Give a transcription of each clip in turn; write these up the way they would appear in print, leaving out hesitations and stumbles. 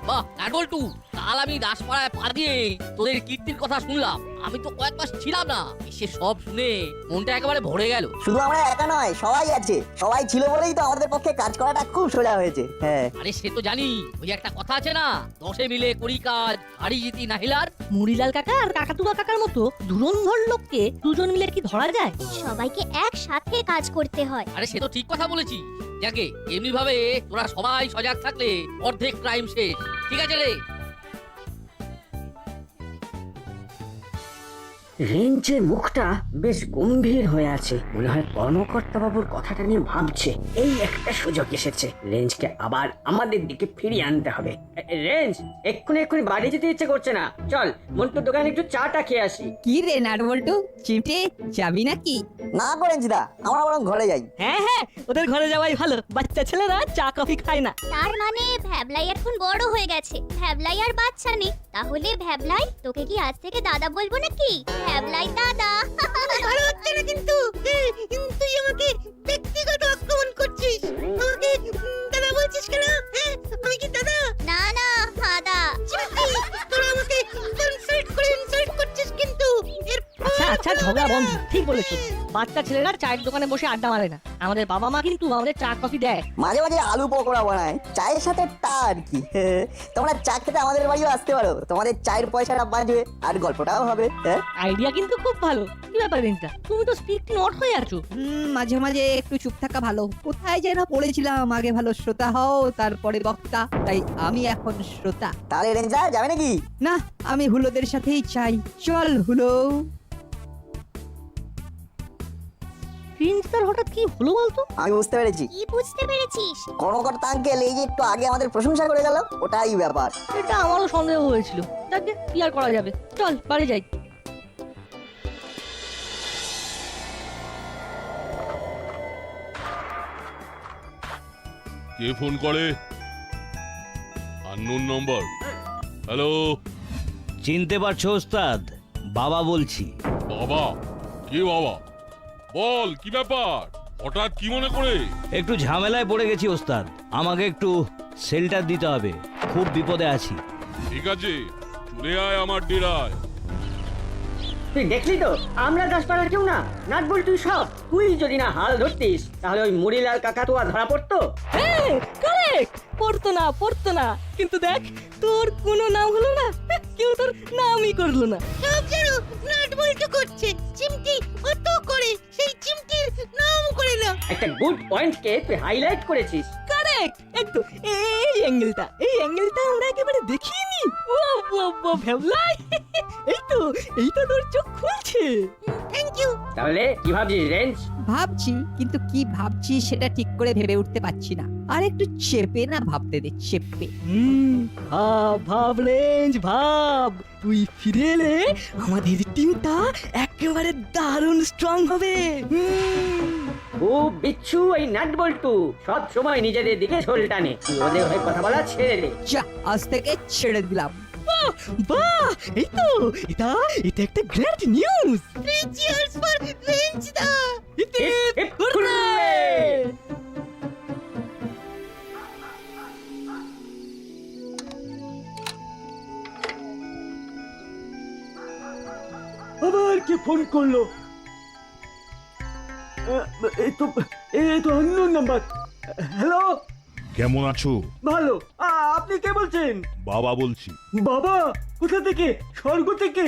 বাহ নাটবল্টু, কাল আমি দাসপাড়ায় পা দিয়ে তোদের কীর্তির কথা শুনলাম। আমি তো কয়েক মাস ছিলাম না, এসে সব শুনে মনটা একেবারে ভরে গেল। শুধু আমরা একা নয়, সবাই আছে। সবাই ছিল বলেই তো আমাদের পক্ষে কাজ করাটা খুব সোজা হয়েছে। হ্যাঁ, আরে সে তো জানি, ওই একটা কথা আছে না, 10 মিলে করি কাজ, হারি জিতি নাহিলার। মুড়িলাল কাকা আর কাকাতুয়া কাকার মতো ধুরন্ধর লোককে দুজন মিলে কি ধরা যায়? সবাইকে একসাথে কাজ করতে হয়। আরে সে তো ঠিক কথা বলেছি। যাকে এমনি ভাবে তোরা সবাই সজাগ থাকলে অর্ধেক ক্রাইম শেষ। ঠিক আছে রে। রেঞ্জের মুখটা বেশ গম্ভীর হয়ে আছে, মনে হয় কর্মকর্তা বাবুর কথাটা নিয়ে ভাবছে। এই একটা সুযোগ এসেছে, রেঞ্জকে আবার আমাদের দিকে ফিরিয়ে আনতে হবে। রেঞ্জ, এক্ষুনি বাড়ি যেতে ইচ্ছে করছে না, চল মন্টুর দোকানে একটু চাটা খেয়ে আসি। কি রে নাটবল্টু, চিমটে যাবি নাকি? না করেছি দা, আমরা বরং ঘরে যাই। হ্যাঁ হ্যাঁ, ওদের ঘরে যাওয়াই ভালো, বাচ্চা ছেলেরা চা কফি খায় না। তার মানে ভ্যাবলাই এখন বড় হয়ে গেছে, ভ্যাবলাই আর বাচ্চা নেই। তাহলে ভ্যাবলাই, তোকে কি আজ থেকে দাদা বলবো নাকি? ভ্যাবলাই দাদা। ভালো হচ্ছে না কিন্তু, তুই আমাকে ব্যক্তিগত আক্রমণ করছিস। আমাকে দাদা বলছিস কেন? আমি কি দাদা? না না হাদা। তোরা আমাকে ইনসাল্ট করছিস কিন্তু। আচ্ছা আচ্ছা, ঝগড়া বন্ধ। ঠিক বলেছিস, বাচ্চা ছেলেরা চায়ের দোকানে বসে আড্ডা মারে না। আমাদের বাবা মা কিন্তু আমাদের চা কফি দেয়। মাঝে মাঝে আলু পকোড়া বানায় চায়ের সাথে, তা আর কি। তোমরা চা খেতে আমাদের বাড়িও আসতে পারো, তোমাদের চায়ের পয়সাটা বাঁচবে আর গল্পটাও হবে। হ্যাঁ, আইডিয়া কিন্তু খুব ভালো। কি ব্যাপার রিঞ্জা, তুমি তো স্পিক নট হয়ে আছো। মাঝে মাঝে একটু চুপ থাকা ভালো। কোথায় যেন পড়েছিলাম, আগে ভালো শ্রোতা হও তারপরে বক্তা, তাই আমি এখন শ্রোতা। তাহলে রেঞ্জা যাবে নাকি? না, আমি হুলোদের সাথেই চাই। চল হুলো। রিঞ্জার হঠাৎ কি হলো বলতো? আমি বুঝতে পেরেছি। কি বুঝতে পেরেছিস? কর্মকর্তা আঙ্কেল এই যে একটু আগে আমাদের প্রশংসা করে গেল, ওটাই ব্যাপার। এটা আমারও সন্দেহ হয়েছিল। যাকে কি আর করা যাবে, চল বাড়ি যাই। কে ফোন করে? আননোন নম্বর। হ্যালো। চিনতে পারছো ওস্তাদ? বাবা বলছি। বাবা? কে বাবা? বল কি ব্যাপার, হঠাৎ কি মনে করে? একটু ঝামেলায় পড়ে গেছি ওস্তাদ, আমাকে একটু শেল্টার দিতে হবে, খুব বিপদে আছি। ঠিক আছে, চলে আয় আমার ডেরায়। তুই দেখলি তো, আমরা দাসপাড়ার কেউ না, নাটবল তুই সব। তুই যদি না হাল ধরতিস তাহলে ওই মুড়িলাল কাকাতুয়া ধরা পড়তো। কারেক্ট, পড়তো না, কিন্তু দেখ তোর কোনো নাম হলো না, কেউ তোর নামই করলো না। সব যেন নাট বল্টু করছে, চিমটি অত করে সেই চিমটির নাম করে না। একটা গুড পয়েন্টকে তুই হাইলাইট করেছিস। কারেক্ট, একদম এই অ্যাঙ্গেলটা আমরা একেবারে দেখিনি। ও ভেবলাই, এই তো তোর চোখ খুলছে। Thank you. তাহলে কি ভাবছিস রেঞ্জ? ভাবছি, কিন্তু কি ভাবছি সেটা ঠিক করে ভেবে উঠতে পারছি না। আর একটু চেপে না ভাবতে দে, চেপে। ভাব রেঞ্জ, ভাব। তুই ফিরে এলে আমাদের টিমটা একেবারে দারুণ স্ট্রং হবে। ও বিচ্ছু, এই নাটবল্টু সব সময় নিজেদের দিকে ঝোল টানে। তুই ওদের হয়ে কথা বলা ছেড়ে দে। যা, আজ থেকে ছেড়ে দিলাম। বাহ, এই তো এটা একটা গ্রেট নিউজ। চিয়ার্স ফর রেঞ্জ দা। আবার কে ফোন করলো? এই তো আননোন নাম্বার। হ্যালো, কেমন আছো? ভালো। আপনি কে বলছেন? বাবা বলছি। বাবা? কোথা থেকে? স্বর্গ থেকে?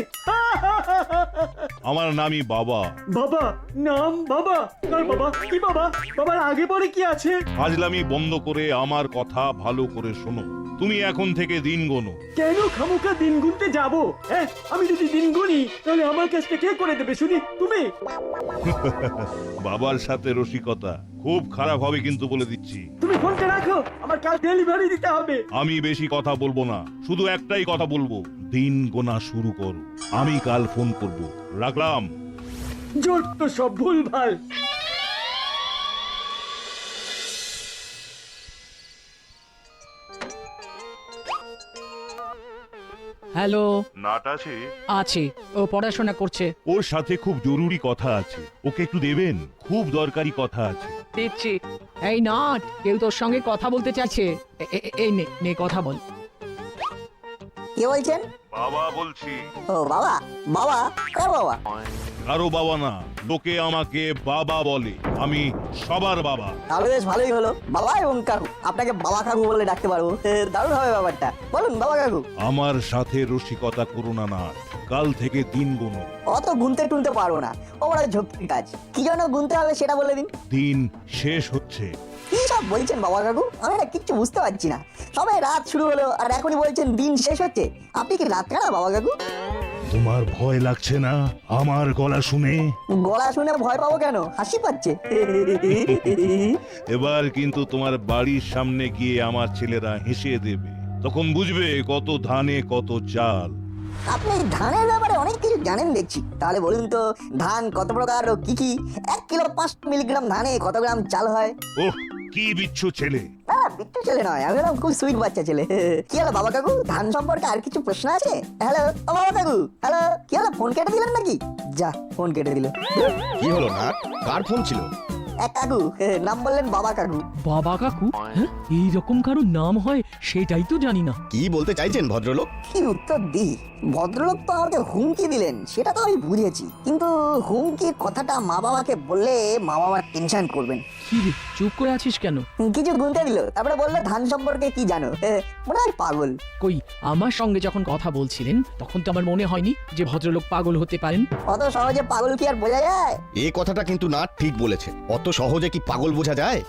আমার নামই বাবা। বাবা? নাম বাবা? কার বাবা? কি বাবা? বাবার আগে পরে কি আছে? ফাজলামি বন্ধ করে আমার কথা ভালো করে শোনো। তুমি এখন থেকে দিন গোনো। কেন খামোখা দিন গুনতে যাব? হ্যাঁ, আমি যদি দিন গুনি তাহলে আমার কাজটা কে করে দেবে শুনি? তুমি? বাবার সাথে রসিকতা খুব খারাপ হবে কিন্তু বলে দিচ্ছি। তুমি ফোনটা রাখো, আমার কাল ডেলিভারি দিতে হবে। আমি বেশি কথা বলবো না, শুধু একটাই কথা বলবো, দিন গোনা শুরু করো। আমি কাল ফোন করব, রাখলাম। জোর তো সব ভুল ভাল। হ্যালো। নাট আছে? আছে, ও পড়াশোনা করছে। ওর সাথে খুব জরুরি কথা আছে, ওকে একটু দেবেন, খুব দরকারি কথা আছে। দিচ্ছি। এই নাট, কেউ তোর সঙ্গে কথা বলতে চাইছে। এই নে কথা বল। কে বলছেন? বাবা বলছি। ও বাবা, বাবা কার বাবা? কারো বাবা না, লোকে আমাকে বাবা বলে, আমি সবার বাবা। তাহলে বেশ ভালোই হলো, বাবা এবং কাকু। আপনাকে বাবা কাকু বলে ডাকতে পারবো, দারুণ হবে ব্যাপারটা। বলুন বাবা কাকু। আমার সাথে রসিকতা করো না না, কাল থেকে দিন গুনো। অত গুনতে টুনতে পারবো না, ও বড় ঝক্কির কাজ। কি জন্য গুনতে হবে সেটা বলে দিন। দিন শেষ হচ্ছে। কি সব বলছেন বাবা কাকু? আমি না কিচ্ছু বুঝতে পারছি না। সবাই রাত শুরু হলো আর এখনই বলছেন দিন শেষ হচ্ছে। আপনি কি রাত কানা বাবা কাকু? তোমার ভয় লাগছে না আমার গলা শুনে? গলা শুনে ভয় পাবো কেন? হাসি পাচ্ছে। এবার কিন্তু তোমার বাড়ির সামনে গিয়ে আমার ছেলেরা হেসে দেবে, তখন বুঝবে কত ধানে কত চাল। আপনি ধানের ব্যাপারে অনেক কিছু জানেন দেখছি। তাহলে বলুন তো, ধান কত প্রকার ও কি কি? 1 কিলো 5 মিলিগ্রাম ধানে কত গ্রাম চাল হয়? ওহ, কি বিচ্ছু ছেলে! না, বিট্টু ছেলে নয়, আমি হলাম খুব সুইট বাচ্চা ছেলে। কি হলো বাবা কাকু, ধান সম্পর্কে আর কিছু প্রশ্ন আছে? হ্যালো ও বাবা কাকু, হ্যালো। কি হলো, ফোন কেটে দিলেন নাকি? যা, ফোন কেটে দিল। কি হলো না, কার ফোন ছিল? এক কাকু, নাম বললেন বাবা কাকু। বাবা কাকু? হ্যাঁ, এইরকম কারো নাম হয় সেটাই তো জানি না। কি বলতে চাইছেন ভদ্রলোক? কি উত্তর দিই? ভদ্রলোক তো আমাকে হুমকি দিলেন, সেটা তো আমি বুঝেছি, কিন্তু হুমকির কথাটা মা বাবাকে বললে মা বাবা টেনশন করবেন। কি রে, চুপ করে আছিস কেন? কিছু গুনতে দিল, তারপরে বললো ধান সম্পর্কে কি জানো। মনে হয় পাগল। কই, আমার সঙ্গে যখন কথা বলছিলেন তখন তো আমার মনে হয়নি যে ভদ্রলোক পাগল হতে পারেন। অত সহজে পাগল কি আর বোঝা যায়? এই কথাটা কিন্তু না ঠিক বলেছে। অত সহজে কি পাগল বোঝা যায়?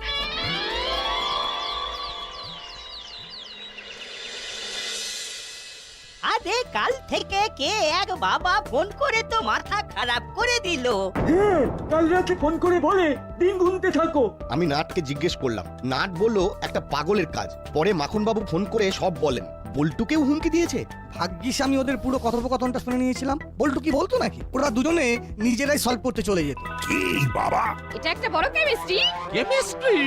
আরে কাল থেকে কে এক বাবা ফোন করে তো মাথা খারাপ করে দিল। হ্যাঁ, কাল রাতে ফোন করে বলে দিন গুনতে থাকো। আমি নাটকে জিজ্ঞেস করলাম, নাট বললো একটা পাগলের কাজ। পরে মাখন বাবু ফোন করে সব বলেন। বল্টুকেও হুমকি দিয়েছে। ভাগ্যিস আমি ওদের পুরো কথোপকথনটা শুনে নিয়েছিলাম। বল্টু কি বলতো নাকি? ওরা দুজনে নিজেরাই সলভ করতে চলে যেত। কি বাবা! এটা একটা বড় কেমিস্ট্রি। কেমিস্ট্রি?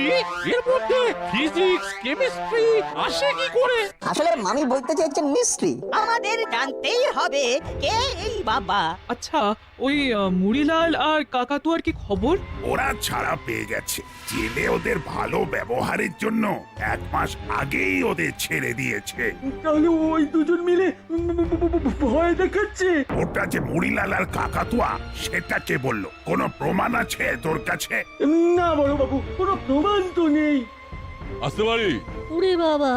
এর মধ্যে ফিজিক্স, কেমিস্ট্রি আসে কি করে? আসলে মামি বলতে চাইছেন মিস্ট্রি। আমাদের জানতেই হবে কে এই বাবা। আচ্ছা, ওই মুড়িলাল আর কাকাতুয়ার কি খবর? ওরা ছাড়া পেয়ে গেছে। জেলে ওদের ভালো ব্যবহারের জন্য 1 মাস আগেই ওদের ছেড়ে দিয়েছে। তাহলে ওই দুজন মিলে ভয় দেখাচ্ছে। ওটা যে মুড়িলাল আর কাকাতুয়া, সেটা কে বললো? কোনো প্রমাণ আছে তোর কাছে? না বড় বাবু, কোনো প্রমাণ তো নেই। আসতে পারি? ওরে বাবা,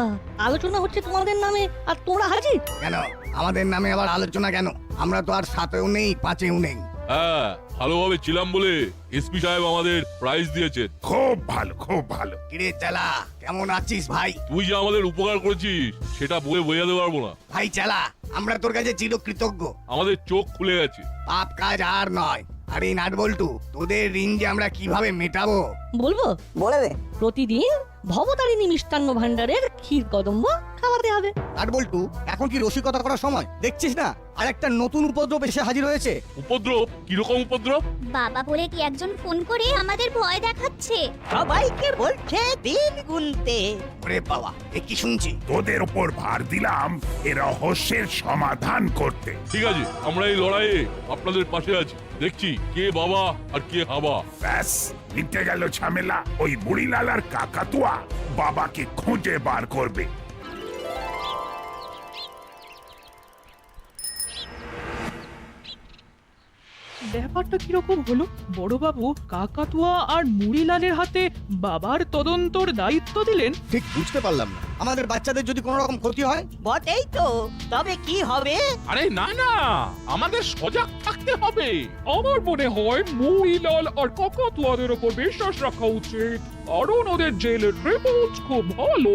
আলোচনা হচ্ছে তোমাদের নামে আর তোমরা হাজির। কেন আমাদের নামে আবার আলোচনা কেন? আমরা তো আর 7-এও নেই, 5-এও নেই। হ্যাঁ, ভালোভাবে ছিলাম বলে এসপি সাহেব আমাদের প্রাইজ দিয়েছেন। খুব ভালো, খুব ভালো। কিরে চালা, কেমন আছিস ভাই? তুই যে আমাদের উপকার করেছিস সেটা বলে বোঝাতে পারবো না। ভাই চালা, আমরা তোর কাছে চিরকৃতজ্ঞ। আমাদের চোখ খুলে গেছে। পাপ কাজ আর নয়। আরে নাট বল্টু, তোদের ঋণ যে আমরা কিভাবে মেটাবো? বলবো, বলে দে। প্রতিদিন ভবতারিণী মিষ্টান্ন ভান্ডারের ক্ষীর কদম্ব খাওয়াতে হবে। নাট বল্টু, এখন কি রসিকতা করার সময়? দেখছিস না আর একটা নতুন উপদ্রব এসে হাজির হয়েছে। উপদ্রব? কিরকম উপদ্রব? বাবা বলে কি একজন ফোন করে আমাদের ভয় দেখাচ্ছে। সবাইকে বলছে দিন গুনতে। ওরে বাবা, এ কি শুনছি? তোদের উপর ভার দিলাম এ রহস্যের সমাধান করতে। ঠিক আছে, আমরা এই লড়াইয়ে আপনাদের পাশে আছি। দেখছি কে বাবা আর কে হাবা। ব্যাস, মিটে গেল ঝামেলা। ওই বুড়িলাল আর কাকাতুয়া বাবাকে খুঁজে বার করবে। ব্যাপারটা কিরকম হলো? বড়বাবু কাকাতুয়া আর মুড়িলালের হাতে বাবার তদন্তর দায়িত্ব দিলেন? ঠিক বুঝতে পারলাম না। আমাদের বাচ্চাদের যদি কোনো রকম ক্ষতি হয়? বটেই তো, তবে কি হবে? আরে না না, আমাদের সজাগ থাকতে হবে। আমার মনে হয় মুড়িলাল আর কাকাতুয়াদের উপর বিশ্বাস রাখা উচিত, কারণ ওদের জেলের রিপোর্ট খুব ভালো।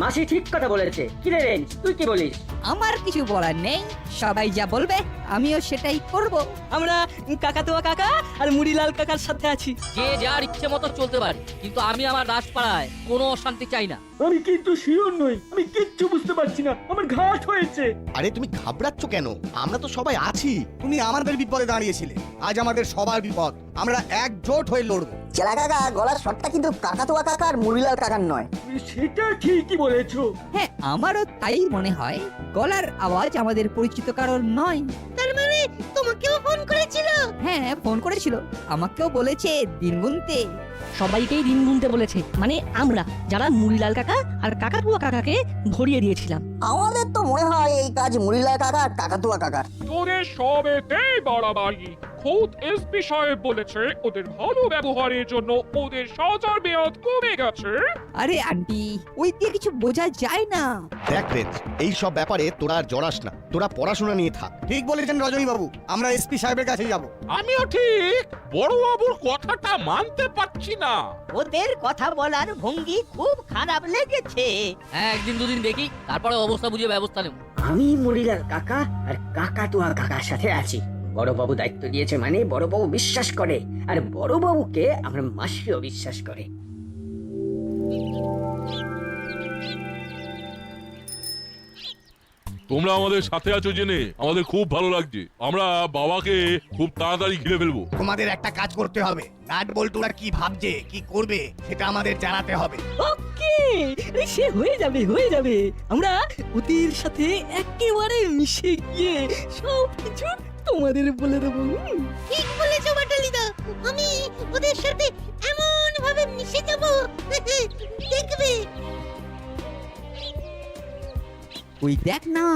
মাসি ঠিক কথা বলেছে। কি রে রেঞ্জ, তুই কি বলিস? আমার কিছু বলার নেই, সবাই যা বলবে আমিও সেটাই করব। আমরা কাকাতুয়া কাকা আর মুড়িলাল কাকার সাথে আছি। যে যার ইচ্ছে মতো চলতে পারে, কিন্তু আমি আমার দাসপাড়ায় কোনো অশান্তি চাই না। আমি কিন্তু শিওর নই, আমি কিচ্ছু বুঝতে পারছি না, আমার ঘাট হয়েছে। আরে তুমি ঘাবড়াচ্ছ কেন? আমরা তো সবাই আছি। তুমি আমাদের বিপদে দাঁড়িয়েছিলে, আজ আমাদের সবার বিপদ। আমরা একজোট হয়ে লড়বো। চেলা কাকা, গলার শটটা কিন্তু কাকাতুয়া কাকা আর মুড়িলাল কাকার নয়। সেটা ঠিকই বলেছো। হ্যাঁ, আমারও তাই মনে হয়। গলার আওয়াজ আমাদের পরিচিত কারণ নয়। তার মানে তোমাকেও ফোন করেছিল? হ্যাঁ, ফোন করেছিল, আমাকেও বলেছে দিন গুনতে। সবাইকেই দিন গুনতে বলেছে, মানে আমরা যারা মুড়িলাল কাকা আর কাকাতুয়া কাকাকে ধরিয়ে দিয়েছিলাম। আমাদের তো মনে হয় এই কাজ মুড়িলাল কাকা আর কাকাতুয়া কাকার। তোদের সবেতেই বাড়াবাড়ি। খোদ এসপি সাহেব বলেছে ওদের ভালো ব্যবহারের জন্য ওদের সাজার মেয়াদ কমে গেছে। আরে আন্টি, ওই দিয়ে কিছু বোঝা যায় না। দেখ রেঞ্জ, এই সব ব্যাপারে তোরা আর জড়াস না, তোরা পড়াশোনা নিয়ে থাক। ঠিক বলেছেন রজনী বাবু, আমরা এসপি সাহেবের কাছে যাব। আমিও ঠিক বড় বাবুর কথাটা মানতে পারছি না। ওদের কথা বলার ভঙ্গি খুব খারাপ লেগেছে। হ্যাঁ, একদিন দুদিন দেখি, তারপরে অবস্থা বুঝে ব্যবস্থা নেব। আমি মুড়িলাল কাকা আর কাকাতুয়া কাকার সাথে আছি। বড়বাবু দায়িত্ব দিয়েছে মানে বড়বাবু বিশ্বাস করে, আর বড়বাবুকে আমার মাসিও বিশ্বাস করে। তোমরা আমাদের সাথে আছো জেনে আমাদের খুব ভালো লাগছে। আমরা বাবাকে খুব তাড়াতাড়ি ঘিরে ফেলবো। তোমাদের একটা কাজ করতে হবে, নাট বল্টুরা কি ভাবছে কি করবে সেটা আমাদের জানাতে হবে। ওকে, সে হয়ে যাবে হয়ে যাবে। আমরা ওদের সাথে একেবারে মিশে গিয়ে সব কিছু তোমাদের বলে দেবো। ঠিক বলেছো বাটালিদা, আমি ওদের সাথে এমন ভাবে মিশে যাব দেখবে। ওই দেখ না,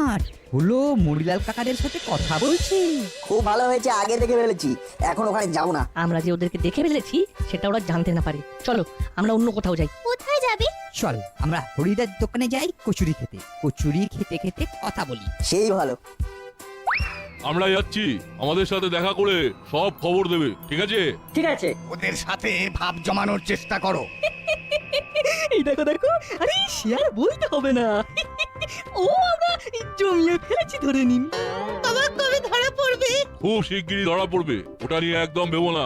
হলো মুড়িলাল কাকাদের সাথে কথা বলছি। খুব ভালো হয়েছে, আগে দেখে ফেলেছি, এখন ওখানে যাবো না। আমরা যে ওদেরকে দেখে ফেলেছি সেটা ওরা জানতে না পারে। চলো আমরা অন্য কোথাও যাই। কোথায় যাবে? চল আমরা হরিদার দোকানে যাই কচুরি খেতে, কচুরি খেতে খেতে কথা বলি। সেই ভালো। আমরা যাচ্ছি, আমাদের সাথে দেখা করে সব খবর দেবে, ঠিক আছে? ঠিক আছে। ওদের সাথে ভাব জমানোর চেষ্টা করো। এই দেখো দেখো, আরে সে আর বলতে হবে না। ও আমরা জমিয়ে ফেলেছি, ধরে নিন। বাবা কবে ধরা পড়বে? খুব শিগগিরই ধরা পড়বে, ওটা নিয়ে একদম ভেবো না।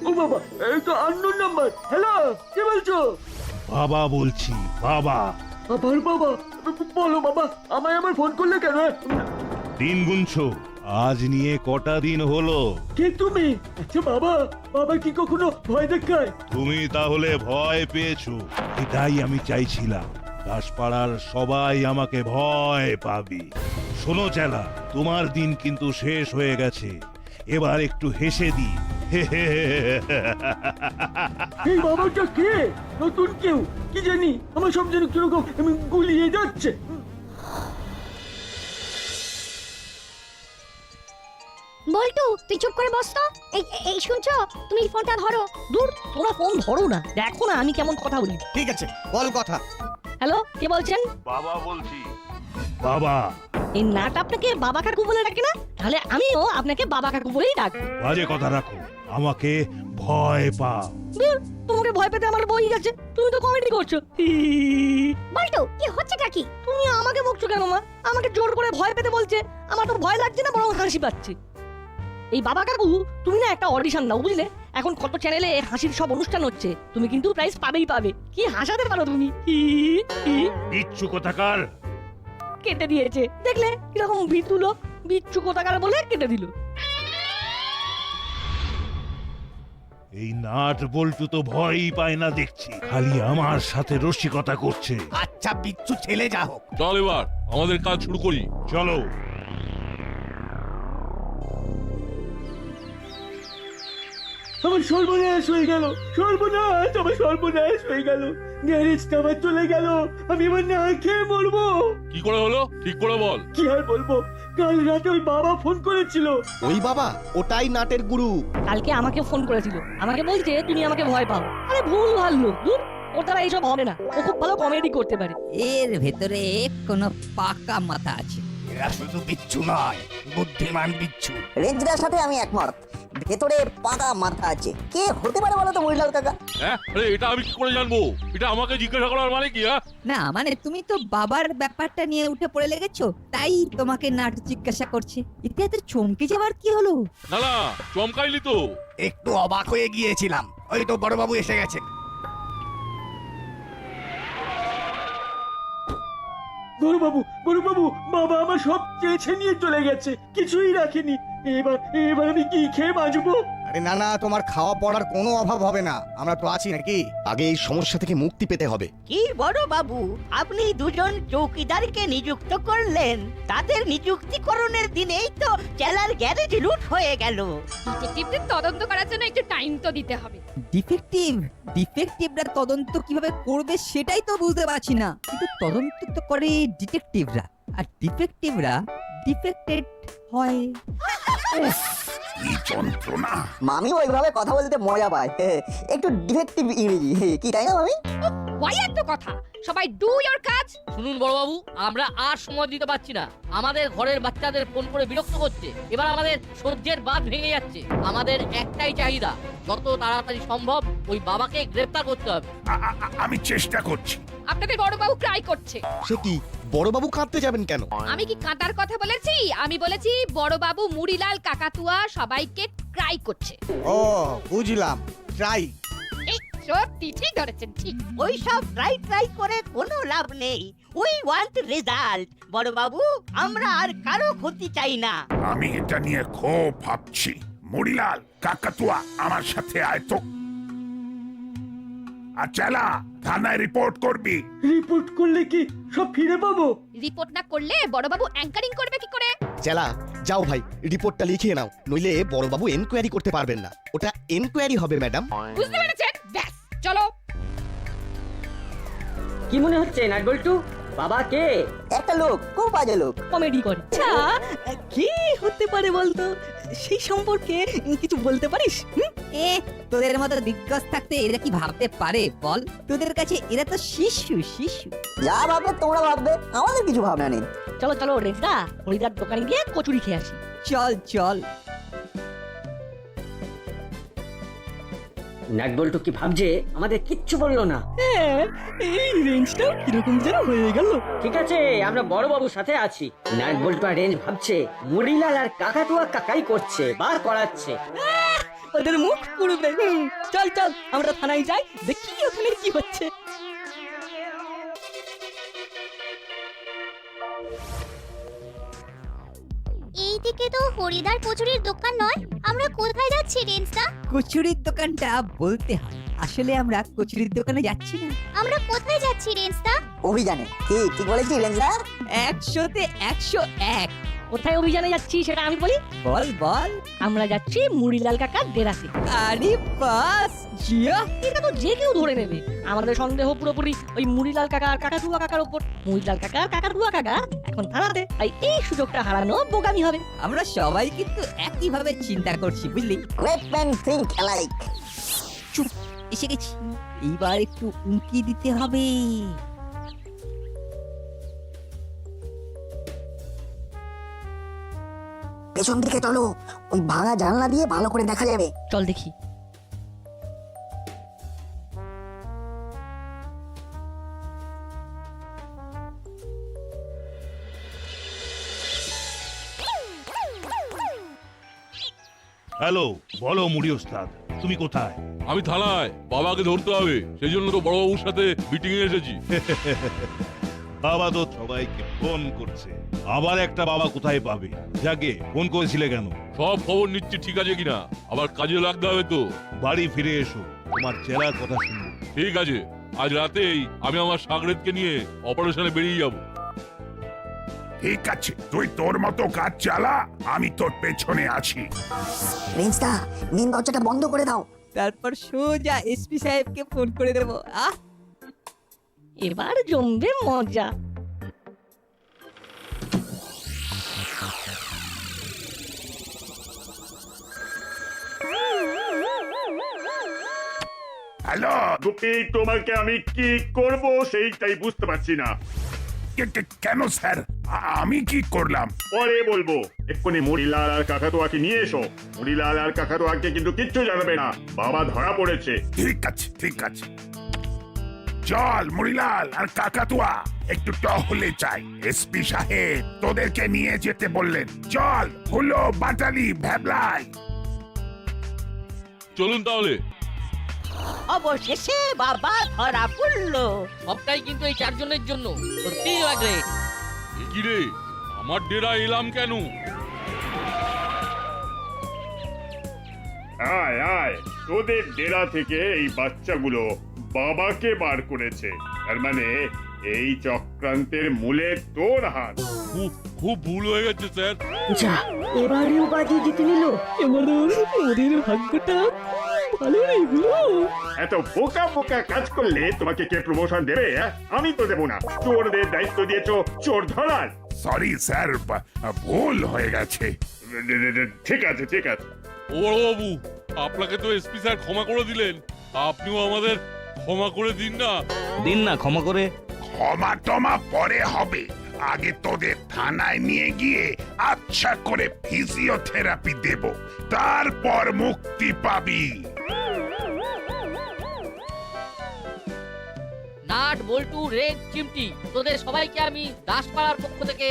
ও বাবা, এই তো আননোন নাম্বার। হ্যালো, কে বলছো? বাবা বলছি, বাবা। আবার বাবা? বলো বাবা, আমায় আমার ফোন করলে কেন? দিন গুনছো, আজ নিয়ে কটা দিন হলো? কে তুমি? আচ্ছা বাবা, বাবা কি কখনো ভয় দেখায়? তুমি তাহলে ভয় পেয়েছো, এটাই আমি চাইছিলাম। দাসপাড়ার সবাই আমাকে ভয় পাবে। শোনো চেলা, তোমার দিন কিন্তু শেষ হয়ে গেছে, এবার একটু হেসে দি। এই বাবাটা কে? নতুন কেউ কি জানি, আমার সব যেন কিরকম গুলিয়ে যাচ্ছে। বল্টু, তুই চুপ করে বস তো। এই শুনছো? তুমি ফোনটা ধরো। দূর, তোমরা ফোন ধরো না, দেখো না আমি কেমন কথা বলি। ঠিক আছে, বল কথা। হ্যালো, কে বলছেন? বাবা বলছি। বাবা। এই নাট আপনাকে বাবা কাকু বলে ডাকে না? তাহলে আমিও আপনাকে বাবা কাকু বলেই ডাকবো। বাজে কথা রাখো, আমাকে ভয় পাও। দূর, তোমাকে ভয় পেতে আমার বই গেছে, তুমি তো কমেডি করছো। বল্টু, কি হচ্ছেটা কি? তুমি আমাকে বকছো কেন মা? আমাকে জোর করে ভয় পেতে বলছে, আমার তো ভয় লাগছে না, বরং হাসি পাচ্ছে। এই বাবা কাকু, তুমি না একটা অডিশন দাও, বুঝলে? এখন কত চ্যানেলে হাসির সব অনুষ্ঠান হচ্ছে, তুমি কিন্তু প্রাইজ পাবেই পাবে। কি হাসাতে পারো তুমি। বিচ্ছু কোথাকার। কেটে দিয়েছে, দেখলে কিরকম ভীতু লোক। বিচ্ছু কোথাকার বলে কেটে দিল। এই নাট বল্টু তো ভয়ই পায় না দেখছি, খালি আমার সাথে রসিকতা করছে। আচ্ছা বিচ্ছু ছেলে যা হোক, চল এবার আমাদের কাজ শুরু করি, চলো। আমার সর্বনাশ হয়ে গেল, সর্বনাশ, আমার সর্বনাশ হয়ে গেল। গ্যারেজটা আমার চলে গেল, আমি এবার না খেয়ে মরবো। কি করে হলো ঠিক করে বল। কি আর বলবো, কাল রাতে ওই বাবা ফোন করেছিল। ওই বাবা, ওটাই নাটের গুরু। কালকে আমাকে ফোন করেছিল, আমাকে বলছে তুমি আমাকে ভয় পাও। আরে ভুল ভাল লোক, দূর, ওর দ্বারা এইসব হবে না। ও খুব ভালো কমেডি করতে পারে। এর ভেতরে কোনো পাকা মাথা আছে। এরা শুধু বিচ্ছু নয়, বুদ্ধিমান বিচ্ছু। রেঞ্জদার সাথে আমি একমত, ভেতরে পাকা মাথা আছে। কে হতে পারে বলো তো মুড়িলাল কাকা? হ্যাঁ, আরে এটা আমি কি করে জানবো? এটা আমাকে জিজ্ঞাসা করার মানে কি? না মানে তুমি তো বাবার ব্যাপারটা নিয়ে উঠে পড়ে লেগেছো, তাই তোমাকে নাট জিজ্ঞাসা করছে। এতে এত চমকে যাবার কি হলো? না না, চমকাইলি তো। একটু অবাক হয়ে গিয়েছিলাম, ওই তো বড়বাবু এসে গেছে। বড়বাবু, বড়বাবু, বাবা আমার সব চেয়েছে নিয়ে চলে গেছে, কিছুই রাখেনি। এবার এবার আমি কি খেয়ে বাঁচবো? আরে না না, তোমার খাওয়া পড়ার কোনো অভাব হবে না, আমরা তো আছি নাকি। আগে এই সমস্যা থেকে মুক্তি পেতে হবে। কি বড় বাবু, আপনি দুজন চৌকিদারকে নিযুক্ত করলেন, তাদের নিযুক্তিকরণের দিনেই তো চেলার গ্যারেজ লুট হয়ে গেল। ডিটেকটিভদের তদন্ত করার জন্য একটু টাইম তো দিতে হবে। ডিটেকটিভরা তদন্ত কিভাবে করবে সেটাই তো বুঝতে পারছি না। কিন্তু তদন্ত তো করে ডিটেকটিভরা, আর ডিফেক্টিভরা ডিফেক্টেড হয়। কি যন্ত্রণা! মামি ওইভাবে কথা বলতে মজা পায়। একটু ডিফেক্টিভ ইংরেজি, কি তাই না মামি? ওয়াই এত কথা, সবাই ডু ইওর কাজ। শুনুন বড়বাবু, আমরা আর সময় দিতে পারছি না। আমাদের ঘরের বাচ্চাদের ফোন করে বিরক্ত করছে। এবার আমাদের সহ্যের বাঁধ ভেঙে যাচ্ছে। আমাদের একটাই চাহিদা, যত তাড়াতাড়ি সম্ভব ওই বাবাকে গ্রেফতার করতে হবে। আমি চেষ্টা করছি। আপনাদের বড়বাবু ক্রাই করছে। সে কি, বড়বাবু কাঁদতে যাবেন কেন? আমি কি কাঁটার কথা বলেছি? আমি বলেছি বড়বাবু মুড়িলাল কাকাতুয়া সবাইকে ক্রাই করছে। ও বুঝলাম, ট্রাই। এই সত্যি ঠিক ধরেছেন, ঠিক। ওই সব ট্রাই করে কোনো লাভ নেই। We want result. বড় বাবু, আমরা আর কারো ক্ষতি চাই না। আমি এটা নিয়ে খুব ভাবছি। মুড়িলাল, কাকাতুয়া, আমার সাথে আয় তো। আর চেলা, থানায় রিপোর্ট করবি। রিপোর্ট করলে কি সব ফিরে পাবো? রিপোর্ট না করলে বড়বাবু অ্যাঙ্কারিং করবে কি করে? চেলা, যাও ভাই, রিপোর্টটা লিখিয়ে নাও, নইলে বড়বাবু এনকোয়ারি করতে পারবেন না। ওটা এনকোয়ারি হবে ম্যাডাম। বুঝতে পেরেছেন? ব্যাস, চলো। কি মনে হচ্ছে নাটবল্টু, বাবা কে? একটা লোক, খুব বাজে লোক। কমেডি করে। আচ্ছা, কি হতে পারে বলতো? সেই সম্পর্কে কিছু বলতে পারিস? তোদের মতো দিগ্গজ থাকতে এরা কি ভাবতে পারে বল? তোদের কাছে এরা তো শিশু। যা ভাববে তোমরা ভাববে, আমাদের কিছু ভাবনা নেই। চলো চলো রেজদা, হরিদার দোকানে গিয়ে কচুরি খেয়ে আসি। চল। নাটবল্টু কি ভাবছে আমাদের কিচ্ছু বললো না? হ্যাঁ, এই রেঞ্জটা কিরকম যেন হয়ে গেল। ঠিক আছে, আমরা বড় বাবুর সাথে আছি। নাটবল্টু আর রেঞ্জ ভাবছে মুড়িলাল আর কাকাতুয়া কাকাই করছে বা করাচ্ছে। ওদের মুখ পুড়বে। চল আমরা থানায় যাই, দেখি ওখানে কি হচ্ছে। এইদিকে তো হরিদার কচুরির দোকান নয়, আমরা কোথায় যাচ্ছি রেঞ্জদা? কচুরির দোকানটা বলতে হয়, আসলে আমরা কচুরির দোকানে যাচ্ছি না, আমরা কোথায় যাচ্ছি রেঞ্জদা? অভিযানে। কি ঠিক বলেছি রেঞ্জদা? 100তে 101। কোথায় অভিযানে যাচ্ছি সেটা আমি বলি। বল। আমরা যাচ্ছি মুড়িলাল কাকার ডেরাতে। আরে বাস, জিয়া। এটা তো যে কেউ ধরে নেবে। আমাদের সন্দেহ পুরোপুরি ওই মুড়িলাল কাকা আর কাকাতুয়া কাকার উপর। মুড়িলাল কাকা আর কাকাতুয়া কাকা এখন থানাতে, তাই এই সুযোগটা হারানো বোকামি হবে। আমরা সবাই কিন্তু একই ভাবে চিন্তা করছি, বুঝলি? Great man think alike. চুপ, এসে গেছি। এইবার একটু উঁকি দিতে হবে। পেছন দিকে চলো, ওই ভাঙা জানলা দিয়ে ভালো করে দেখা যাবে। চল দেখি। হ্যালো, বলো মুড়ি ওস্তাদ, তুমি কোথায়? আমি থানায়, বাবাকে ধরতে হবে, সেই জন্য তো বড়বাবুর সাথে মিটিং এ এসেছি। বাবা তো সবাইকে ফোন করছে, আবার একটা বাবা কোথায় পাবে? যাকে ফোন করেছিলে কেন? সব খবর নিচ্ছি, ঠিক আছে কিনা, আবার কাজে লাগতে হবে তো। বাড়ি ফিরে এসো, তোমার চেলার কথা শুনবো। ঠিক আছে, আজ রাতেই আমি আমার সাগরেদকে নিয়ে অপারেশনে বেরিয়ে যাব। ঠিক আছে, তুই তোর মতো কাজ চালা, আমি তোর পেছনে আছি। রেঞ্জদা, মেন দরজাটা বন্ধ করে দাও। তারপর সোজা এসপি সাহেবকে ফোন করে দেবো। এবার জমবে মজা। হ্যালো গোপী, তোমাকে আমি কি করব সেইটাই বুঝতে পারছি না। কেন স্যার, আমি কি করলাম? পরে বলবো, এক্ষুনি মুড়িলাল আর কাকাতুয়াকে নিয়ে এসো। মুড়িলাল আর কাকাতুয়াকে কিন্তু কিচ্ছু জানাবে না, বাবা ধরা পড়েছে। ঠিক আছে। চল মুড়িলাল আর কাকাতুয়া, একটু টহলে চাই। এসপি সাহেব তোদেরকে নিয়ে যেতে বললেন। চল, হলো বাটালি ভ্যাবলাই। চলুন তাহলে। অবশেষে বাবা ধরা পড়লো। সবটাই কিন্তু এই চারজনের জন্য। সত্যিই লাগে। কি রে, আমার ডেরা এলাম কেন? আয় আয়, তোদের ডেরা থেকে এই বাচ্চাগুলো বাবাকে বার করেছে, তার মানে এই চক্রান্তের মূলে তোর হাত। খুব খুব ভুল হয়ে গেছে স্যার। যা, এবারেও বাজি জিতে নিল। এবার ওদের ভাগ্যটা ভালো রে গুলো। এত বোকা বোকা কাজ করলে তোমাকে কে প্রমোশন দেবে? আমি তো দেবো না। চোরদের দায়িত্ব দিয়েছো চোর ধরার। সরি স্যার, ভুল হয়ে গেছে। ঠিক আছে ঠিক আছে। ও বাবু, আপনাকে তো এসপি স্যার ক্ষমা করে দিলেন, আপনিও আমাদের ক্ষমা করে দিন না। দিন না ক্ষমা করে। ক্ষমা টমা পরে হবে, আগে তোদের থানায় নিয়ে গিয়ে আচ্ছা করে ফিজিওথেরাপি দেব, তারপর মুক্তি পাবি। নাট বল্টু রেগ চিমটি তোদের সবাইকে আমি দাসপাড়ার পক্ষ থেকে